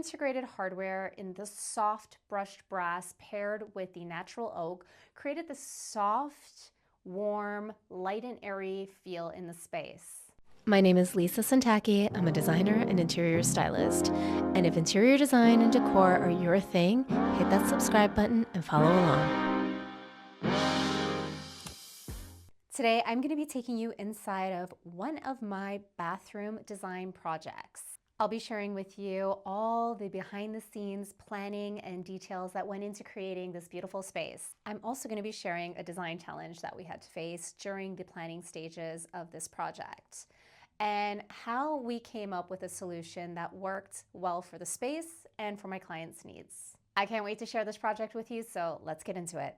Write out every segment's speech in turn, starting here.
integrated hardware in the soft brushed brass paired with the natural oak created this soft, warm, light and airy feel in the space. My name is Lisa Sontacchi. I'm a designer and interior stylist. And if interior design and decor are your thing, hit that subscribe button and follow along. Today, I'm going to be taking you inside of one of my bathroom design projects. I'll be sharing with you all the behind the scenes planning and details that went into creating this beautiful space. I'm also going to be sharing a design challenge that we had to face during the planning stages of this project and how we came up with a solution that worked well for the space and for my clients' needs. I can't wait to share this project with you, so let's get into it.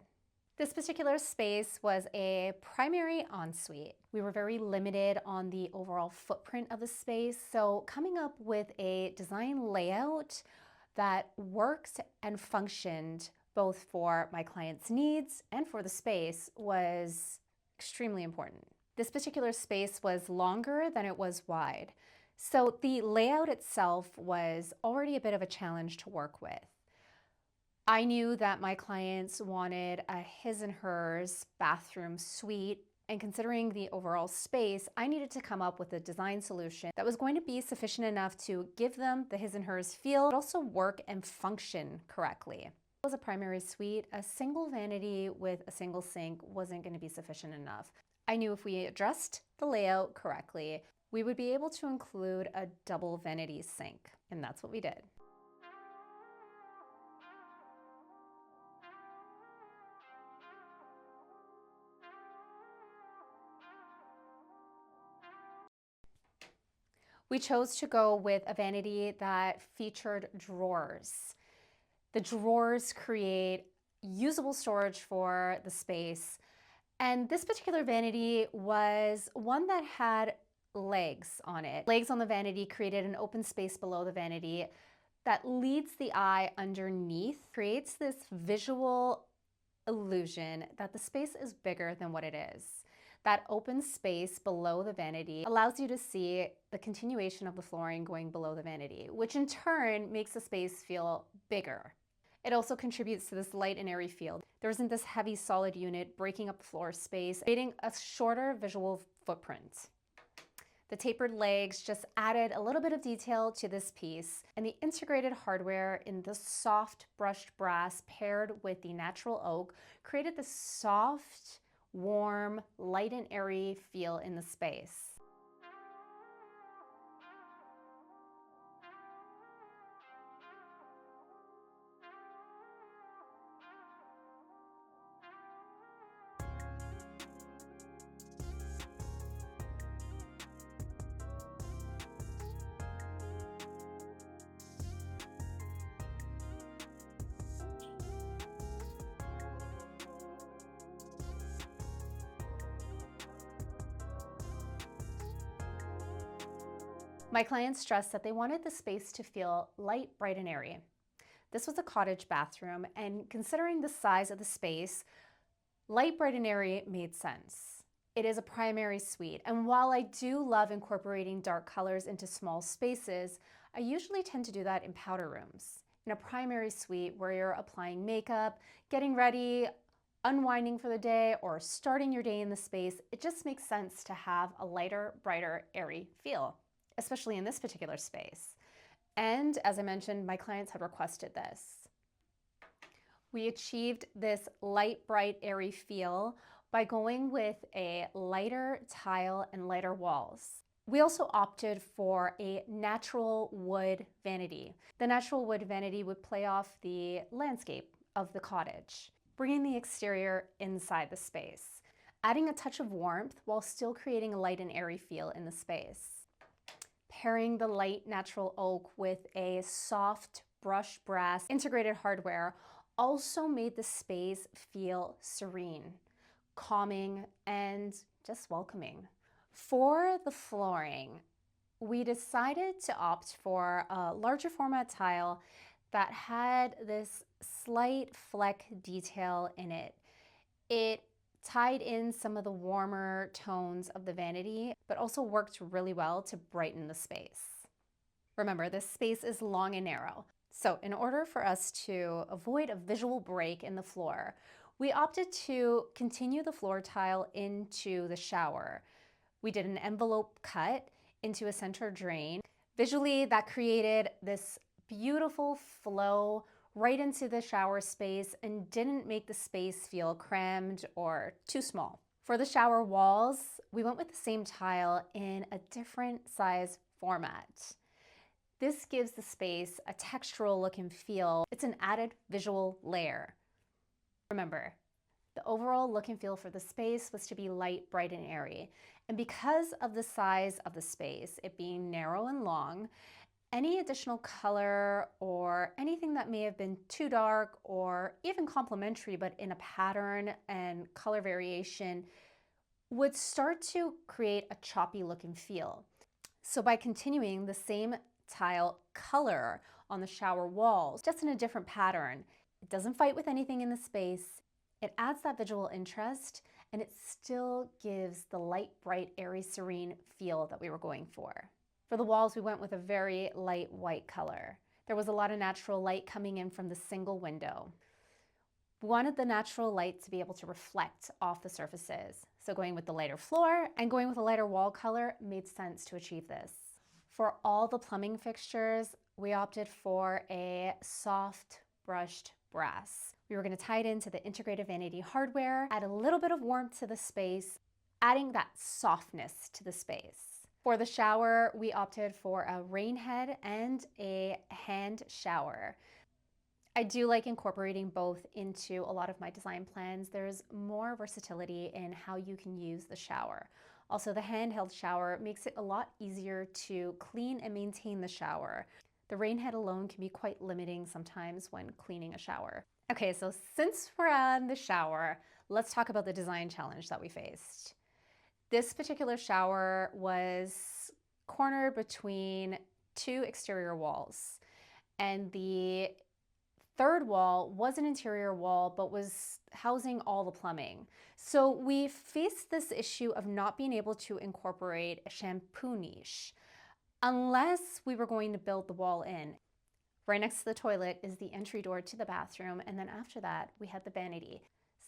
This particular space was a primary ensuite. We were very limited on the overall footprint of the space, so coming up with a design layout that worked and functioned both for my clients' needs and for the space was extremely important. This particular space was longer than it was wide, so the layout itself was already a bit of a challenge to work with. I knew that my clients wanted a his and hers bathroom suite, and considering the overall space, I needed to come up with a design solution that was going to be sufficient enough to give them the his and hers feel, but also work and function correctly. It was a primary suite. A single vanity with a single sink wasn't going to be sufficient enough. I knew if we addressed the layout correctly, we would be able to include a double vanity sink, and that's what we did. We chose to go with a vanity that featured drawers. The drawers create usable storage for the space, and this particular vanity was one that had legs on it. Legs on the vanity created an open space below the vanity that leads the eye underneath, creates this visual illusion that the space is bigger than what it is. That open space below the vanity allows you to see the continuation of the flooring going below the vanity, which in turn makes the space feel bigger. It also contributes to this light and airy feel. There isn't this heavy solid unit breaking up floor space, creating a shorter visual footprint. The tapered legs just added a little bit of detail to this piece, and the integrated hardware in the soft brushed brass paired with the natural oak created this soft, warm, light and airy feel in the space. My clients stressed that they wanted the space to feel light, bright, and airy. This was a cottage bathroom, and considering the size of the space, light, bright, and airy made sense. It is a primary suite, and while I do love incorporating dark colors into small spaces, I usually tend to do that in powder rooms. In a primary suite where you're applying makeup, getting ready, unwinding for the day, or starting your day in the space, it just makes sense to have a lighter, brighter, airy feel, especially in this particular space. And as I mentioned, my clients had requested this. We achieved this light, bright, airy feel by going with a lighter tile and lighter walls. We also opted for a natural wood vanity. The natural wood vanity would play off the landscape of the cottage, bringing the exterior inside the space, adding a touch of warmth while still creating a light and airy feel in the space. Pairing the light natural oak with a soft brushed brass integrated hardware also made the space feel serene, calming, and just welcoming. For the flooring, we decided to opt for a larger format tile that had this slight fleck detail in it. It tied in some of the warmer tones of the vanity, but also worked really well to brighten the space. Remember, this space is long and narrow. So in order for us to avoid a visual break in the floor, we opted to continue the floor tile into the shower. We did an envelope cut into a center drain. Visually, that created this beautiful flow right into the shower space and didn't make the space feel crammed or too small. For the shower walls, we went with the same tile in a different size format. This gives the space a textural look and feel. It's an added visual layer. Remember, the overall look and feel for the space was to be light, bright, and airy. And because of the size of the space, it being narrow and long, any additional color or anything that may have been too dark or even complementary but in a pattern and color variation would start to create a choppy look and feel. So by continuing the same tile color on the shower walls, just in a different pattern, it doesn't fight with anything in the space. It adds that visual interest, and it still gives the light, bright, airy, serene feel that we were going for. For the walls, we went with a very light white color. There was a lot of natural light coming in from the single window. We wanted the natural light to be able to reflect off the surfaces. So going with the lighter floor and going with a lighter wall color made sense to achieve this. For all the plumbing fixtures, we opted for a soft brushed brass. We were going to tie it into the integrated Vanity hardware, add a little bit of warmth to the space, adding that softness to the space. For the shower, we opted for a rain head and a hand shower. I do like incorporating both into a lot of my design plans. There's more versatility in how you can use the shower. Also, the handheld shower makes it a lot easier to clean and maintain the shower. The rain head alone can be quite limiting sometimes when cleaning a shower. Okay, so since we're on the shower, let's talk about the design challenge that we faced. This particular shower was cornered between two exterior walls, and the third wall was an interior wall, but was housing all the plumbing. So we faced this issue of not being able to incorporate a shampoo niche unless we were going to build the wall in. Right next to the toilet is the entry door to the bathroom, and then after that, we had the vanity.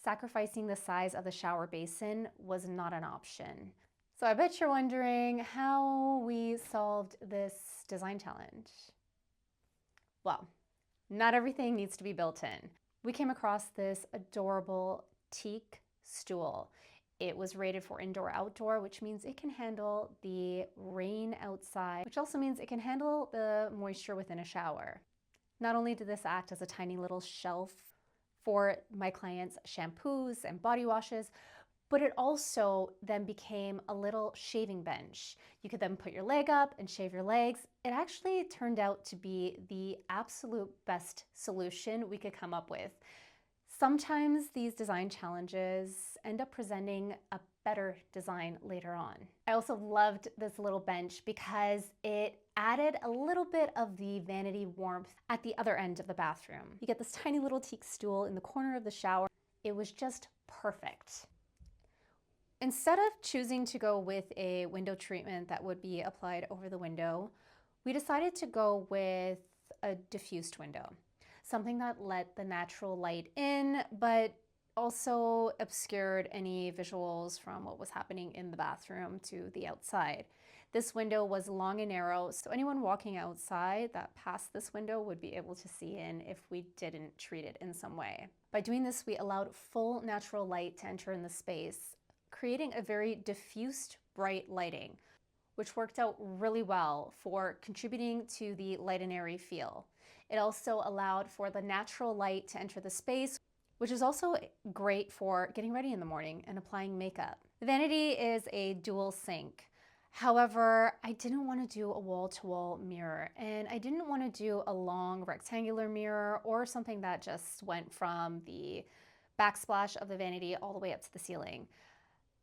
Sacrificing the size of the shower basin was not an option. So I bet you're wondering how we solved this design challenge. Well, not everything needs to be built in. We came across this adorable teak stool. It was rated for indoor-outdoor, which means it can handle the rain outside, which also means it can handle the moisture within a shower. Not only did this act as a tiny little shelf for my clients' shampoos and body washes, but it also then became a little shaving bench. You could then put your leg up and shave your legs. It actually turned out to be the absolute best solution we could come up with. Sometimes these design challenges end up presenting a better design later on. I also loved this little bench because it added a little bit of the vanity warmth at the other end of the bathroom. You get this tiny little teak stool in the corner of the shower. It was just perfect. Instead of choosing to go with a window treatment that would be applied over the window, we decided to go with a diffused window, something that let the natural light in, but also obscured any visuals from what was happening in the bathroom to the outside. This window was long and narrow, so anyone walking outside that passed this window would be able to see in if we didn't treat it in some way. By doing this, we allowed full natural light to enter in the space, creating a very diffused, bright lighting, which worked out really well for contributing to the light and airy feel. It also allowed for the natural light to enter the space, which is also great for getting ready in the morning and applying makeup. The vanity is a dual sink. However, I didn't want to do a wall-to-wall mirror, and I didn't want to do a long rectangular mirror or something that just went from the backsplash of the vanity all the way up to the ceiling.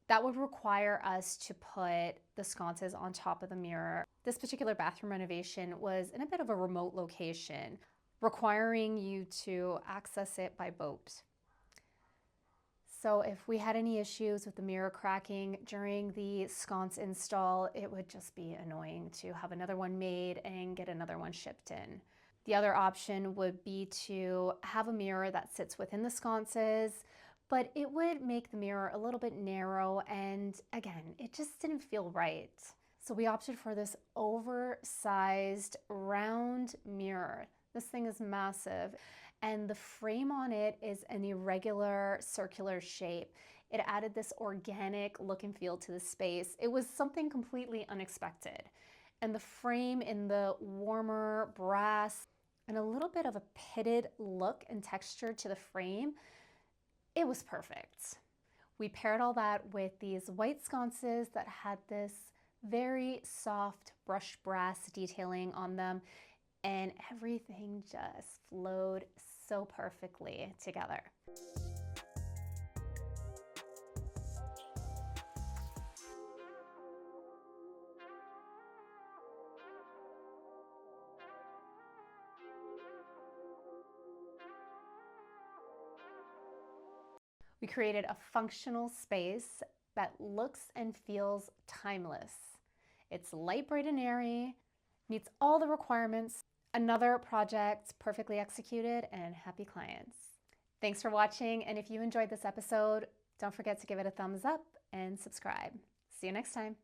That would require us to put the sconces on top of the mirror. This particular bathroom renovation was in a bit of a remote location, requiring you to access it by boat. So if we had any issues with the mirror cracking during the sconce install, it would just be annoying to have another one made and get another one shipped in. The other option would be to have a mirror that sits within the sconces, but it would make the mirror a little bit narrow, and again, it just didn't feel right. So we opted for this oversized round mirror. This thing is massive, and the frame on it is an irregular circular shape. It added this organic look and feel to the space. It was something completely unexpected. And the frame in the warmer brass and a little bit of a pitted look and texture to the frame, it was perfect. We paired all that with these white sconces that had this very soft brushed brass detailing on them, and everything just flowed so perfectly together. We created a functional space that looks and feels timeless. It's light, bright, and airy, meets all the requirements. Another project perfectly executed, and happy clients. Thanks for watching, and if you enjoyed this episode, don't forget to give it a thumbs up and subscribe. See you next time.